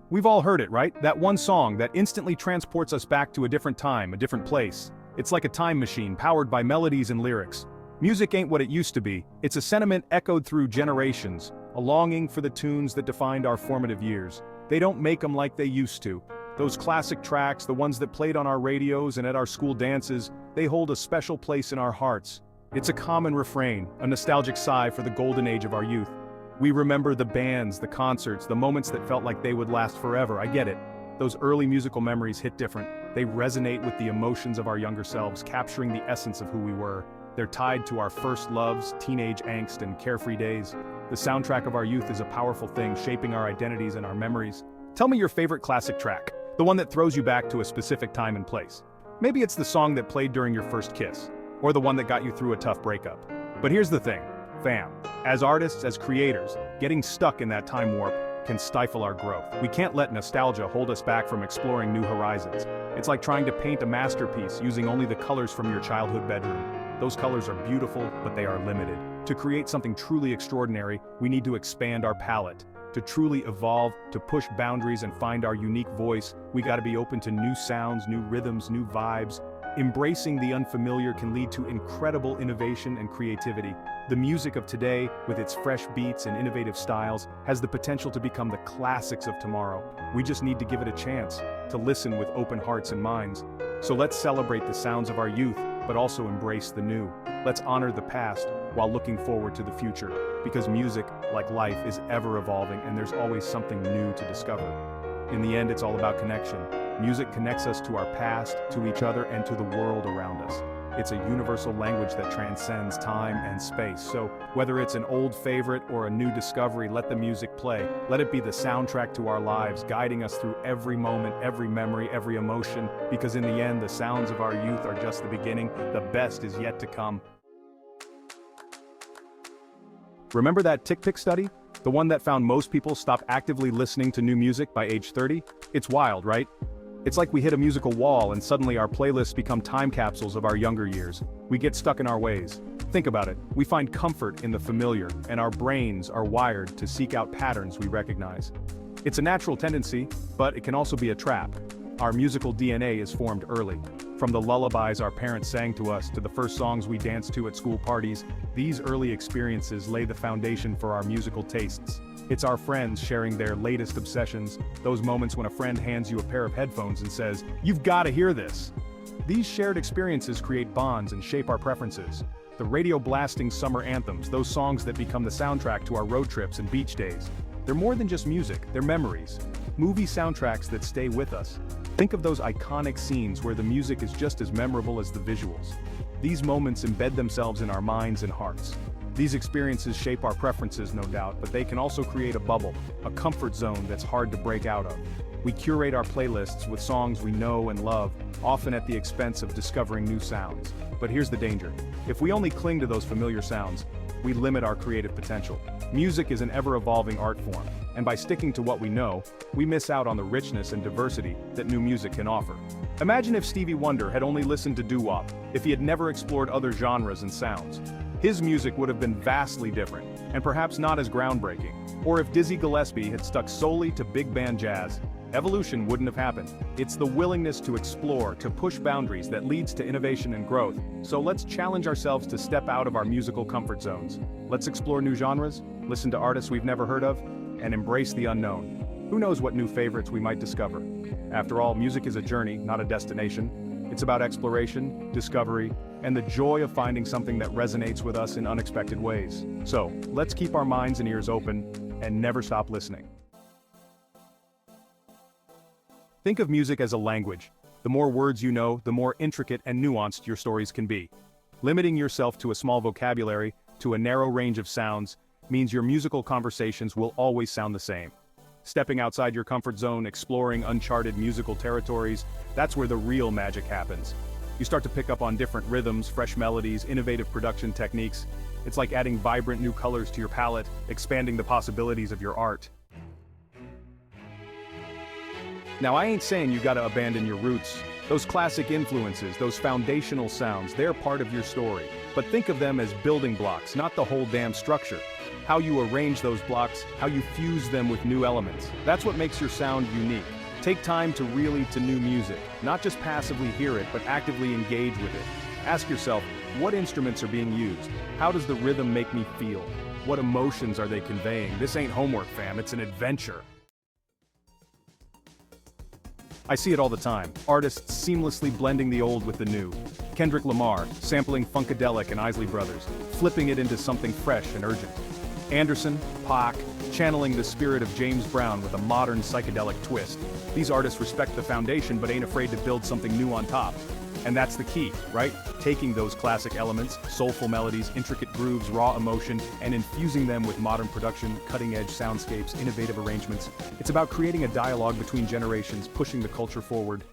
We've all heard it, right? That one song that instantly transports us back to a different time, a different place. It's like a time machine powered by melodies and lyrics. Music ain't what it used to be. It's a sentiment echoed through generations, a longing for the tunes that defined our formative years. They don't make them like they used to. Those classic tracks, the ones that played on our radios and at our school dances, they hold a special place in our hearts. It's a common refrain, a nostalgic sigh for the golden age of our youth. We remember the bands, the concerts, the moments that felt like they would last forever. I get it. Those early musical memories hit different. They resonate with the emotions of our younger selves, capturing the essence of who we were. They're tied to our first loves, teenage angst, and carefree days. The soundtrack of our youth is a powerful thing, shaping our identities and our memories. Tell me your favorite classic track, the one that throws you back to a specific time and place. Maybe it's the song that played during your first kiss, or the one that got you through a tough breakup. But here's the thing, fam. As artists, as creators, getting stuck in that time warp can stifle our growth. We can't let nostalgia hold us back from exploring new horizons. It's like trying to paint a masterpiece using only the colors from your childhood bedroom. Those colors are beautiful, but they are limited. To create something truly extraordinary, we need to expand our palette. To truly evolve, to push boundaries and find our unique voice, we gotta be open to new sounds, new rhythms, new vibes. Embracing the unfamiliar can lead to incredible innovation and creativity. The music of today, with its fresh beats and innovative styles, has the potential to become the classics of tomorrow. We just need to give it a chance, to listen with open hearts and minds. So let's celebrate the sounds of our youth, but also embrace the new. Let's honor the past while looking forward to the future, because music, like life, is ever evolving and there's always something new to discover. In the end, it's all about connection. Music connects us to our past, to each other, and to the world around us. It's a universal language that transcends time and space. So, whether it's an old favorite or a new discovery, let the music play. Let it be the soundtrack to our lives, guiding us through every moment, every memory, every emotion, because in the end, the sounds of our youth are just the beginning. The best is yet to come. Remember that TickPick study? The one that found most people stop actively listening to new music by age 30? It's wild, right? It's like we hit a musical wall and suddenly our playlists become time capsules of our younger years. We get stuck in our ways. Think about it, we find comfort in the familiar, and our brains are wired to seek out patterns we recognize. It's a natural tendency, but it can also be a trap. Our musical DNA is formed early. From the lullabies our parents sang to us to the first songs we danced to at school parties, these early experiences lay the foundation for our musical tastes. It's our friends sharing their latest obsessions, those moments when a friend hands you a pair of headphones and says, "You've got to hear this." These shared experiences create bonds and shape our preferences. The radio blasting summer anthems, those songs that become the soundtrack to our road trips and beach days. They're more than just music, they're memories. Movie soundtracks that stay with us. Think of those iconic scenes where the music is just as memorable as the visuals. These moments embed themselves in our minds and hearts. These experiences shape our preferences, no doubt, but they can also create a bubble, a comfort zone that's hard to break out of. We curate our playlists with songs we know and love, often at the expense of discovering new sounds. But here's the danger. If we only cling to those familiar sounds, we limit our creative potential. Music is an ever-evolving art form, and by sticking to what we know, we miss out on the richness and diversity that new music can offer. Imagine if Stevie Wonder had only listened to doo-wop, if he had never explored other genres and sounds. His music would have been vastly different, and perhaps not as groundbreaking. Or if Dizzy Gillespie had stuck solely to big band jazz, evolution wouldn't have happened. It's the willingness to explore, to push boundaries that leads to innovation and growth. So let's challenge ourselves to step out of our musical comfort zones. Let's explore new genres, listen to artists we've never heard of, and embrace the unknown. Who knows what new favorites we might discover? After all, music is a journey, not a destination. It's about exploration, discovery, and the joy of finding something that resonates with us in unexpected ways. So, let's keep our minds and ears open, and never stop listening. Think of music as a language. The more words you know, the more intricate and nuanced your stories can be. Limiting yourself to a small vocabulary, to a narrow range of sounds, means your musical conversations will always sound the same. Stepping outside your comfort zone, exploring uncharted musical territories, that's where the real magic happens. You start to pick up on different rhythms, fresh melodies, innovative production techniques. It's like adding vibrant new colors to your palette, expanding the possibilities of your art. Now, I ain't saying you gotta abandon your roots. Those classic influences, those foundational sounds, they're part of your story. But think of them as building blocks, not the whole damn structure. how you arrange those blocks, how you fuse them with new elements. That's what makes your sound unique. Take time to really to new music, not just passively hear it, but actively engage with it. Ask yourself, what instruments are being used? How does the rhythm make me feel? What emotions are they conveying? This ain't homework, fam, it's an adventure. I see it all the time. Artists seamlessly blending the old with the new. Kendrick Lamar, sampling Funkadelic and Isley Brothers, flipping it into something fresh and urgent. Anderson, Pac, channeling the spirit of James Brown with a modern psychedelic twist. These artists respect the foundation but ain't afraid to build something new on top. And that's the key, right? Taking those classic elements, soulful melodies, intricate grooves, raw emotion, and infusing them with modern production, cutting-edge soundscapes, innovative arrangements. It's about creating a dialogue between generations, pushing the culture forward.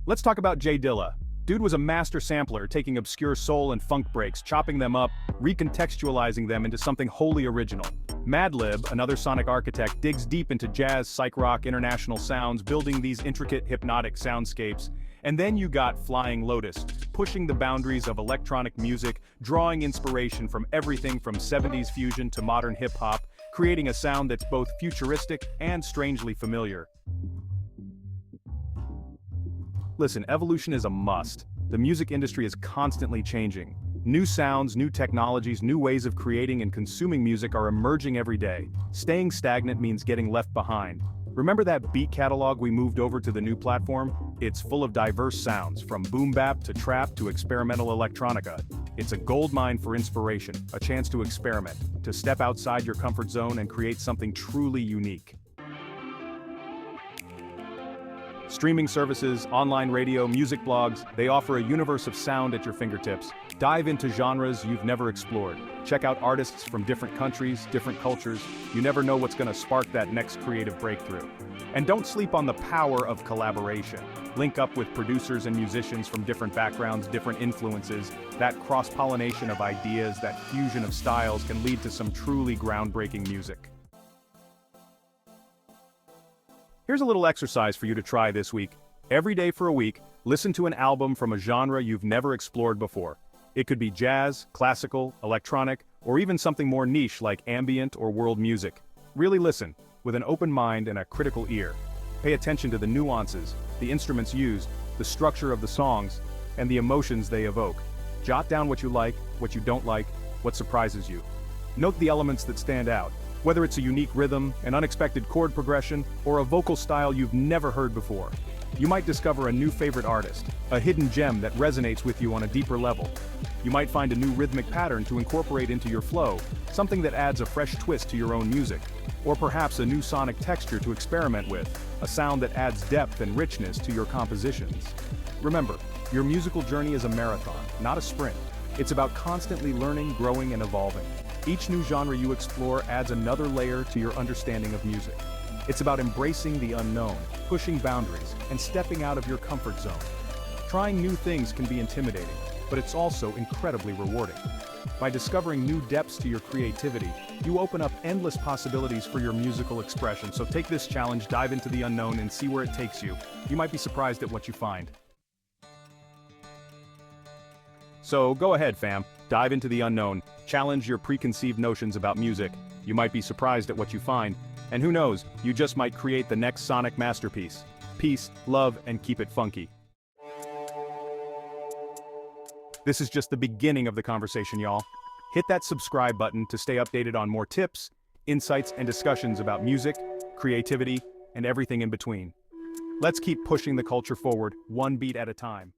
Let's talk about Jay Dilla. Dude was a master sampler, taking obscure soul and funk breaks, chopping them up, recontextualizing them into something wholly original. Madlib, another sonic architect, digs deep into jazz, psych rock, international sounds, building these intricate, hypnotic soundscapes. And then you got Flying Lotus, pushing the boundaries of electronic music, drawing inspiration from everything from 70s fusion to modern hip-hop, creating a sound that's both futuristic and strangely familiar. Listen, evolution is a must. The music industry is constantly changing. New sounds, new technologies, new ways of creating and consuming music are emerging every day. Staying stagnant means getting left behind. Remember that beat catalog we moved over to the new platform? It's full of diverse sounds, from boom bap to trap to experimental electronica. It's a goldmine for inspiration, a chance to experiment, to step outside your comfort zone and create something truly unique. Streaming services, online radio, music blogs, they offer a universe of sound at your fingertips. Dive into genres you've never explored. Check out artists from different countries, different cultures. You never know what's going to spark that next creative breakthrough. And don't sleep on the power of collaboration. Link up with producers and musicians from different backgrounds, different influences. That cross-pollination of ideas, that fusion of styles can lead to some truly groundbreaking music. Here's a little exercise for you to try this week. Every day for a week, listen to an album from a genre you've never explored before. It could be jazz, classical, electronic, or even something more niche like ambient or world music. Really listen, with an open mind and a critical ear. Pay attention to the nuances, the instruments used, the structure of the songs, and the emotions they evoke. Jot down what you like, what you don't like, what surprises you. Note the elements that stand out. Whether it's a unique rhythm, an unexpected chord progression, or a vocal style you've never heard before. You might discover a new favorite artist, a hidden gem that resonates with you on a deeper level. You might find a new rhythmic pattern to incorporate into your flow, something that adds a fresh twist to your own music. Or perhaps a new sonic texture to experiment with, a sound that adds depth and richness to your compositions. Remember, your musical journey is a marathon, not a sprint. It's about constantly learning, growing, and evolving. Each new genre you explore adds another layer to your understanding of music. It's about embracing the unknown, pushing boundaries, and stepping out of your comfort zone. Trying new things can be intimidating, but it's also incredibly rewarding. By discovering new depths to your creativity, you open up endless possibilities for your musical expression. So take this challenge, dive into the unknown, and see where it takes you. You might be surprised at what you find. So go ahead, fam. Dive into the unknown, challenge your preconceived notions about music. You might be surprised at what you find. And who knows, you just might create the next sonic masterpiece. Peace, love, and keep it funky. This is just the beginning of the conversation, y'all. Hit that subscribe button to stay updated on more tips, insights, and discussions about music, creativity, and everything in between. Let's keep pushing the culture forward, one beat at a time.